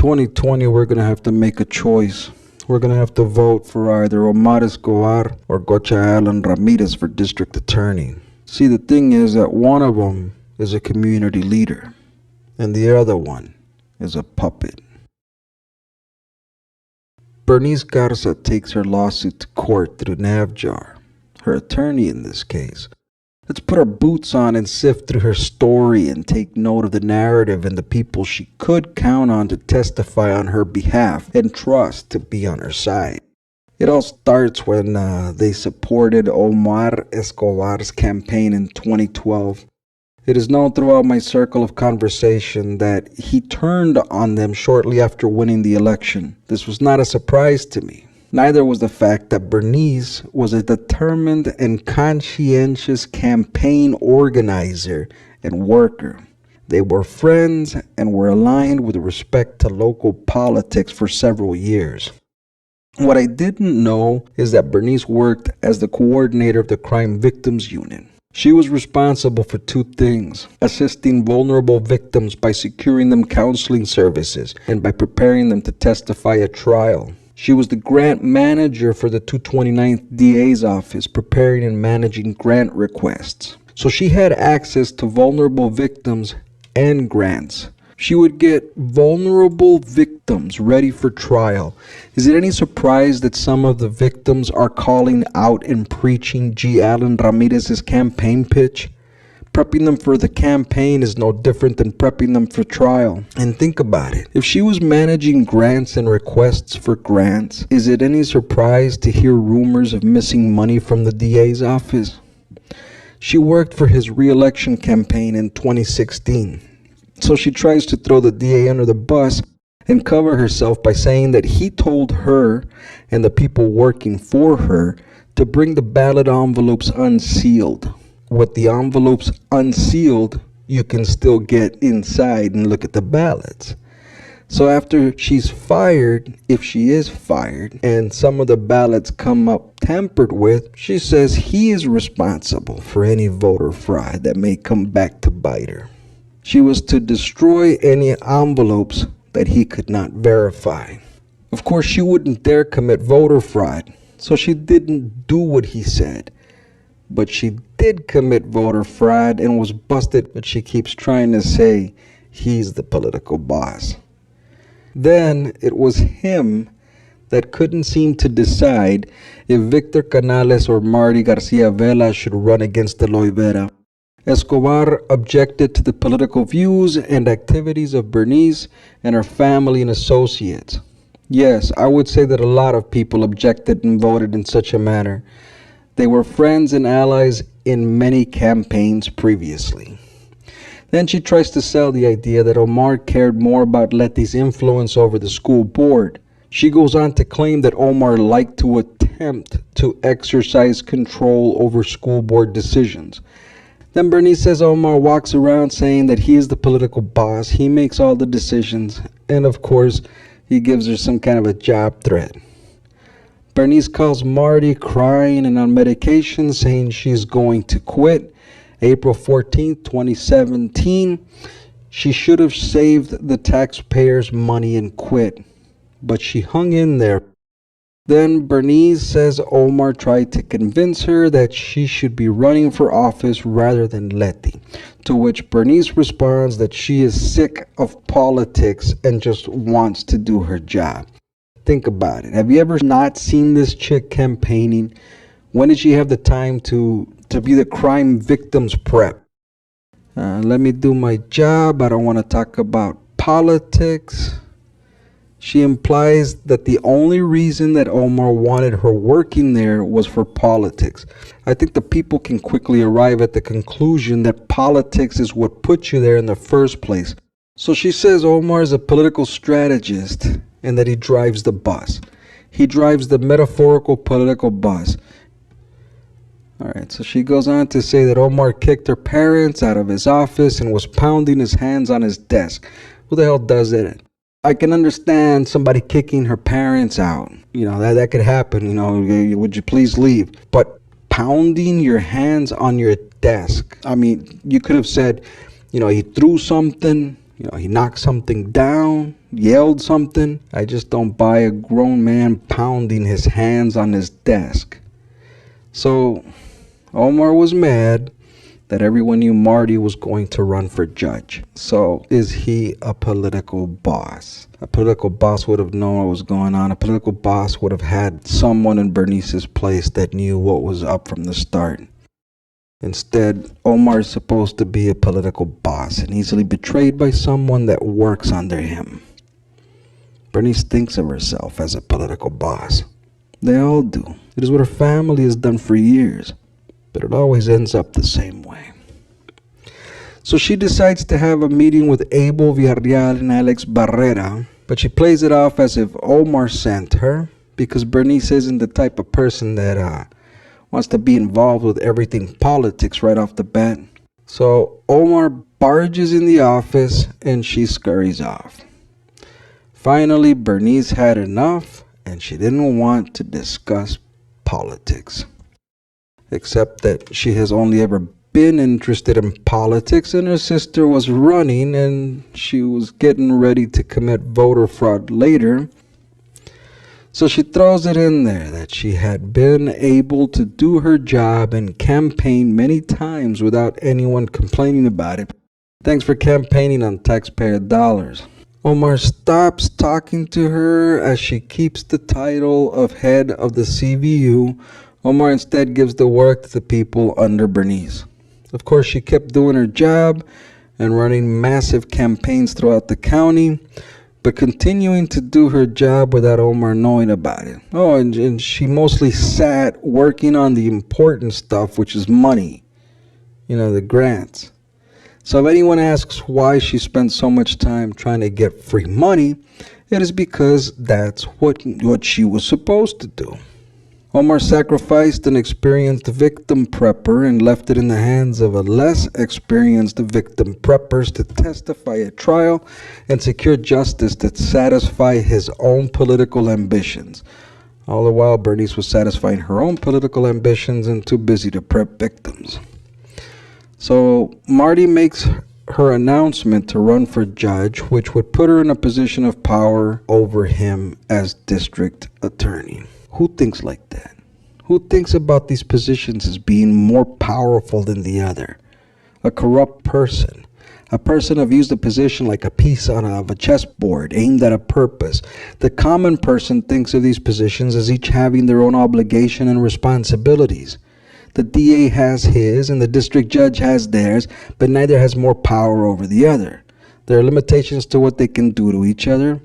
2020, we're going to have to make a choice. We're going to have to vote for either Omar Escobar or Gocha Allen Ramirez for district attorney. See, the thing is that one of them is a community leader, and the other one is a puppet. Bernice Garza takes her lawsuit to court through NAVJAR, her attorney in this case. Let's put our boots on and sift through her story and take note of the narrative and the people she could count on to testify on her behalf and trust to be on her side. It all starts when they supported Omar Escobar's campaign in 2012. It is known throughout my circle of conversation that he turned on them shortly after winning the election. This was not a surprise to me. Neither was the fact that Bernice was a determined and conscientious campaign organizer and worker. They were friends and were aligned with respect to local politics for several years. What I didn't know is that Bernice worked as the coordinator of the Crime Victims Unit. She was responsible for two things: assisting vulnerable victims by securing them counseling services and by preparing them to testify at trial. She was the grant manager for the 229th DA's office, preparing and managing grant requests. So she had access to vulnerable victims and grants. She would get vulnerable victims ready for trial. Is it any surprise that some of the victims are calling out and preaching G. Allen Ramirez's campaign pitch? Prepping them for the campaign is no different than prepping them for trial. And think about it. If she was managing grants and requests for grants, is it any surprise to hear rumors of missing money from the DA's office? She worked for his re-election campaign in 2016. So she tries to throw the DA under the bus and cover herself by saying that he told her and the people working for her to bring the ballot envelopes unsealed. With the envelopes unsealed, you can still get inside and look at the ballots. So after she's fired, if she is fired, and some of the ballots come up tampered with, she says he is responsible for any voter fraud that may come back to bite her. She was to destroy any envelopes that he could not verify. Of course, she wouldn't dare commit voter fraud, so she didn't do what he said. But she did commit voter fraud and was busted, but she keeps trying to say he's the political boss. Then it was him that couldn't seem to decide if Victor Canales or Marty Garcia Vela should run against Eloy Vera. Escobar objected to the political views and activities of Bernice and her family and associates. Yes, I would say that a lot of people objected and voted in such a manner. They were friends and allies in many campaigns previously. Then she tries to sell the idea that Omar cared more about Letty's influence over the school board. She goes on to claim that Omar liked to attempt to exercise control over school board decisions. Then Bernice says Omar walks around saying that he is the political boss, he makes all the decisions, and of course, he gives her some kind of a job threat. Bernice calls Marty crying and on medication, saying she's going to quit. April 14th, 2017, she should have saved the taxpayers' money and quit, but she hung in there. Then Bernice says Omar tried to convince her that she should be running for office rather than Letty, to which Bernice responds that she is sick of politics and just wants to do her job. Think about it. Have you ever not seen this chick campaigning? When did she have the time to be the crime victims prep? Let me do my job. I don't want to talk about politics. She implies that the only reason that Omar wanted her working there was for politics. I think the people can quickly arrive at the conclusion that politics is what put you there in the first place. So she says Omar is a political strategist and that he drives the bus. He drives the metaphorical political bus. Alright, so she goes on to say that Omar kicked her parents out of his office and was pounding his hands on his desk. Who the hell does that? I can understand somebody kicking her parents out. You know, that could happen. You know, would you please leave? But pounding your hands on your desk. I mean, you could have said, you know, he threw something He knocked something down, yelled something. I just don't buy a grown man pounding his hands on his desk. So Omar was mad that everyone knew Marty was going to run for judge. So is he a political boss? A political boss would have known what was going on. A political boss would have had someone in Bernice's place that knew what was up from the start. Instead, Omar is supposed to be a political boss and easily betrayed by someone that works under him. Bernice thinks of herself as a political boss. They all do. It is what her family has done for years, but it always ends up the same way. So she decides to have a meeting with Abel Villarreal and Alex Barrera, but she plays it off as if Omar sent her because Bernice isn't the type of person that wants to be involved with everything politics right off the bat. So Omar barges in the office and she scurries off. Finally, Bernice had enough and she didn't want to discuss politics. Except that she has only ever been interested in politics, and her sister was running and she was getting ready to commit voter fraud later. So she throws it in there that she had been able to do her job and campaign many times without anyone complaining about it. Thanks for campaigning on taxpayer dollars. Omar stops talking to her as she keeps the title of head of the CVU. Omar instead gives the work to the people under Bernice. Of course, she kept doing her job and running massive campaigns throughout the county, but continuing to do her job without Omar knowing about it. Oh, and she mostly sat working on the important stuff, which is money, the grants. So if anyone asks why she spent so much time trying to get free money, it is because that's what she was supposed to do. Omar sacrificed an experienced victim prepper and left it in the hands of a less experienced victim preppers to testify at trial and secure justice that satisfy his own political ambitions. All the while, Bernice was satisfying her own political ambitions and too busy to prep victims. So Marty makes her announcement to run for judge, which would put her in a position of power over him as district attorney. Who thinks like that? Who thinks about these positions as being more powerful than the other? A corrupt person. A person who views the position like a piece of a chessboard aimed at a purpose. The common person thinks of these positions as each having their own obligation and responsibilities. The DA has his and the district judge has theirs, but neither has more power over the other. There are limitations to what they can do to each other.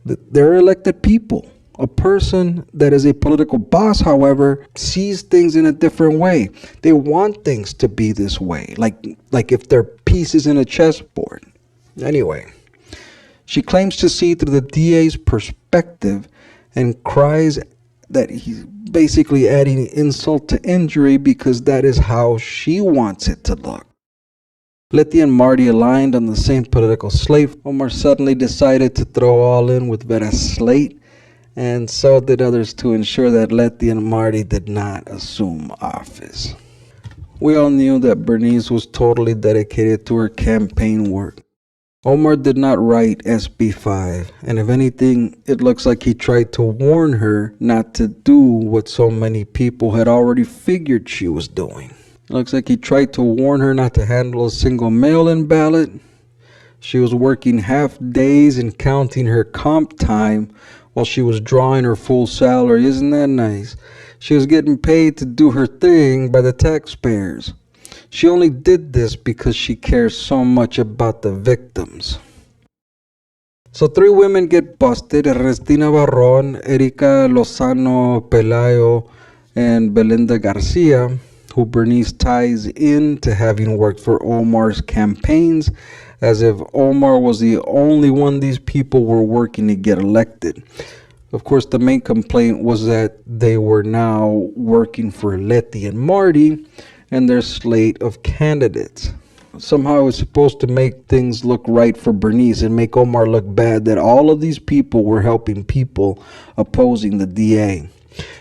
They're elected people. A person that is a political boss, however, sees things in a different way. They want things to be this way, like if they're pieces in a chessboard. Anyway, she claims to see through the DA's perspective and cries that he's basically adding insult to injury because that is how she wants it to look. Letty and Marty aligned on the same political slate. Omar suddenly decided to throw all in with Vera's slate, and so did others to ensure that Letty and Marty did not assume office. We all knew that Bernice was totally dedicated to her campaign work. Omar did not write SB 5, and if anything, it looks like he tried to warn her not to do what so many people had already figured she was doing. It looks like he tried to warn her not to handle a single mail-in ballot. She was working half days and counting her comp time while she was drawing her full salary. Isn't that nice? She was getting paid to do her thing by the taxpayers. She only did this because she cares so much about the victims. So 3 women get busted: Ernestina Barron, Erika Lozano Pelayo, and Belinda Garcia, who Bernice ties in to having worked for Omar's campaigns, as if Omar was the only one these people were working to get elected. Of course, the main complaint was that they were now working for Letty and Marty and their slate of candidates. Somehow it was supposed to make things look right for Bernice and make Omar look bad that all of these people were helping people opposing the DA.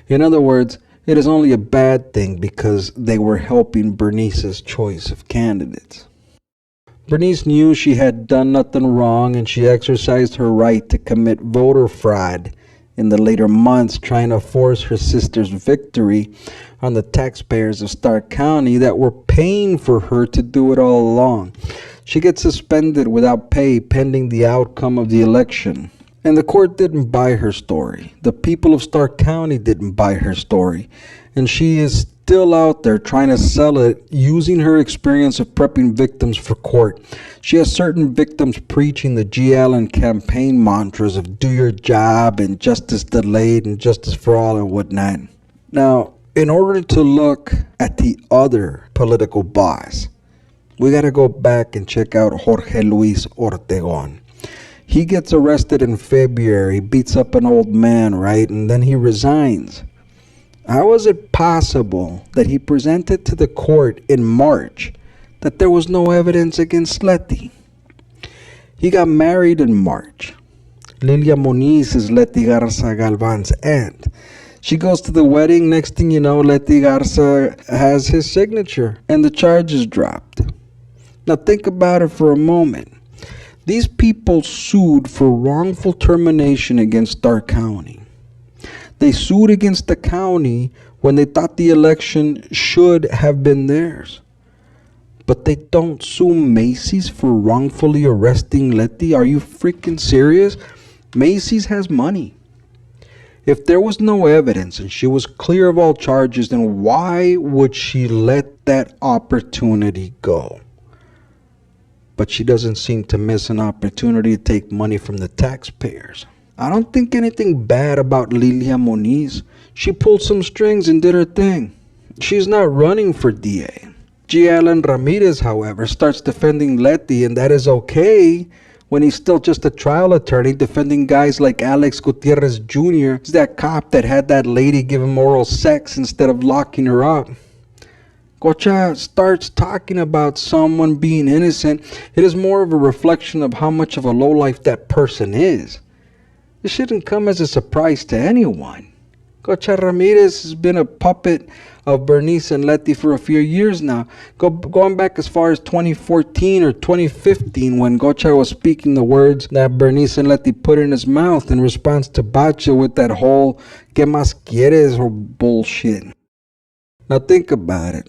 In other words, it is only a bad thing because they were helping Bernice's choice of candidates. Bernice knew she had done nothing wrong, and she exercised her right to commit voter fraud in the later months, trying to force her sister's victory on the taxpayers of Starr County that were paying for her to do it all along. She gets suspended without pay pending the outcome of the election. And the court didn't buy her story. The people of Starr County didn't buy her story. And she is still out there trying to sell it using her experience of prepping victims for court. She has certain victims preaching the G. Allen campaign mantras of do your job and justice delayed and justice for all and whatnot. Now, in order to look at the other political boss, we got to go back and check out Jorge Luis Ortegon. He gets arrested in February, beats up an old man, right? And then he resigns. How is it possible that he presented to the court in March that there was no evidence against Letty? He got married in March. Lilia Moniz is Letty Garza Galvan's aunt. She goes to the wedding. Next thing you know, Letty Garza has his signature and the charge is dropped. Now think about it for a moment. These people sued for wrongful termination against Starr County. They sued against the county when they thought the election should have been theirs. But they don't sue Macy's for wrongfully arresting Letty. Are you freaking serious? Macy's has money. If there was no evidence and she was clear of all charges, then why would she let that opportunity go? But she doesn't seem to miss an opportunity to take money from the taxpayers. I don't think anything bad about Lilia Moniz. She pulled some strings and did her thing. She's not running for DA. G. Allen Ramirez, however, starts defending Letty, and that is okay when he's still just a trial attorney defending guys like Alex Gutierrez Jr. He's that cop that had that lady give him oral sex instead of locking her up. Gocha starts talking about someone being innocent. It is more of a reflection of how much of a lowlife that person is. This shouldn't come as a surprise to anyone. Gocha Ramirez has been a puppet of Bernice and Letty for a few years now, going back as far as 2014 or 2015 when Gocha was speaking the words that Bernice and Letty put in his mouth in response to Bacha with that whole "¿Qué más quieres?" or bullshit. Now think about it.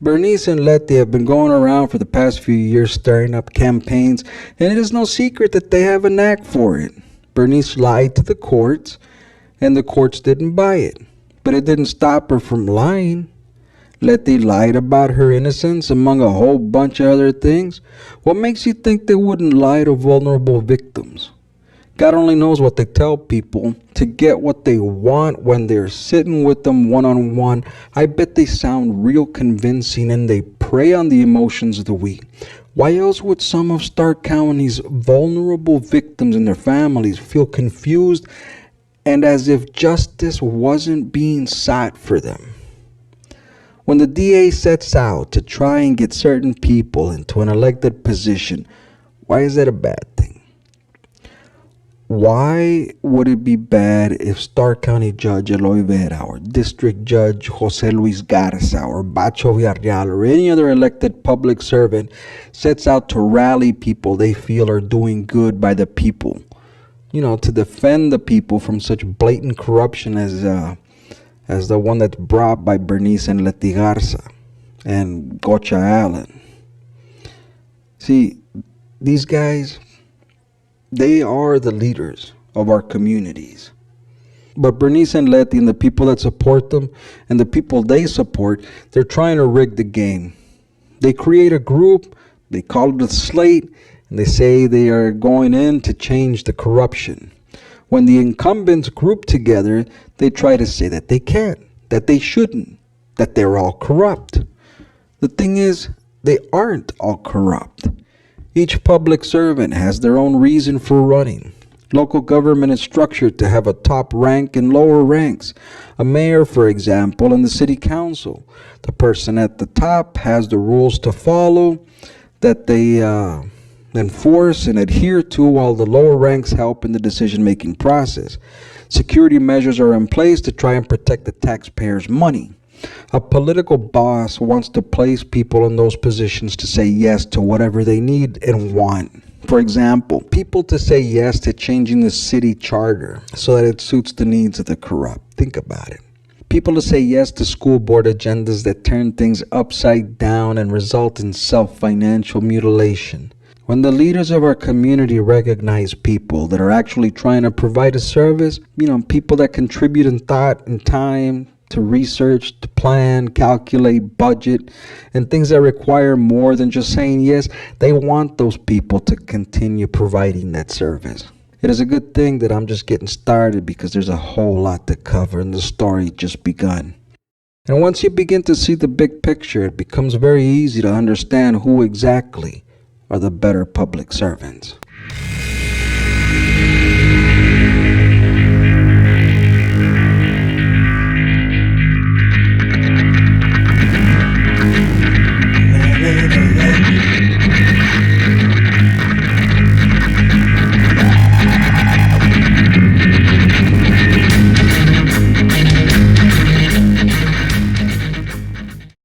Bernice and Letty have been going around for the past few years stirring up campaigns, and it is no secret that they have a knack for it. Bernice lied to the courts, and the courts didn't buy it. But it didn't stop her from lying. Letty lied about her innocence, among a whole bunch of other things. What makes you think they wouldn't lie to vulnerable victims? God only knows what they tell people to get what they want when they're sitting with them one-on-one. I bet they sound real convincing and they prey on the emotions of the weak. Why else would some of Starr County's vulnerable victims and their families feel confused and as if justice wasn't being sought for them? When the DA sets out to try and get certain people into an elected position, why is that a bad thing? Why would it be bad if Starr County Judge Eloy Vera or District Judge Jose Luis Garza or Bacho Villarreal or any other elected public servant sets out to rally people they feel are doing good by the people? To defend the people from such blatant corruption as the one that's brought by Bernice and Letty Garza and Gocha Allen. See, these guys, they are the leaders of our communities. But Bernice and Letty and the people that support them and the people they support, they're trying to rig the game. They create a group, they call it a slate, and they say they are going in to change the corruption. When the incumbents group together, they try to say that they can't, that they shouldn't, that they're all corrupt. The thing is, they aren't all corrupt. Each public servant has their own reason for running. Local government is structured to have a top rank and lower ranks. A mayor, for example, and the city council. The person at the top has the rules to follow that they enforce and adhere to, while the lower ranks help in the decision-making process. Security measures are in place to try and protect the taxpayers' money. A political boss wants to place people in those positions to say yes to whatever they need and want. For example, people to say yes to changing the city charter so that it suits the needs of the corrupt. Think about it. People to say yes to school board agendas that turn things upside down and result in self-financial mutilation. When the leaders of our community recognize people that are actually trying to provide a service, people that contribute in thought and time to research, to plan, calculate, budget, and things that require more than just saying yes, they want those people to continue providing that service. It is a good thing that I'm just getting started because there's a whole lot to cover and the story just begun. And once you begin to see the big picture, it becomes very easy to understand who exactly are the better public servants.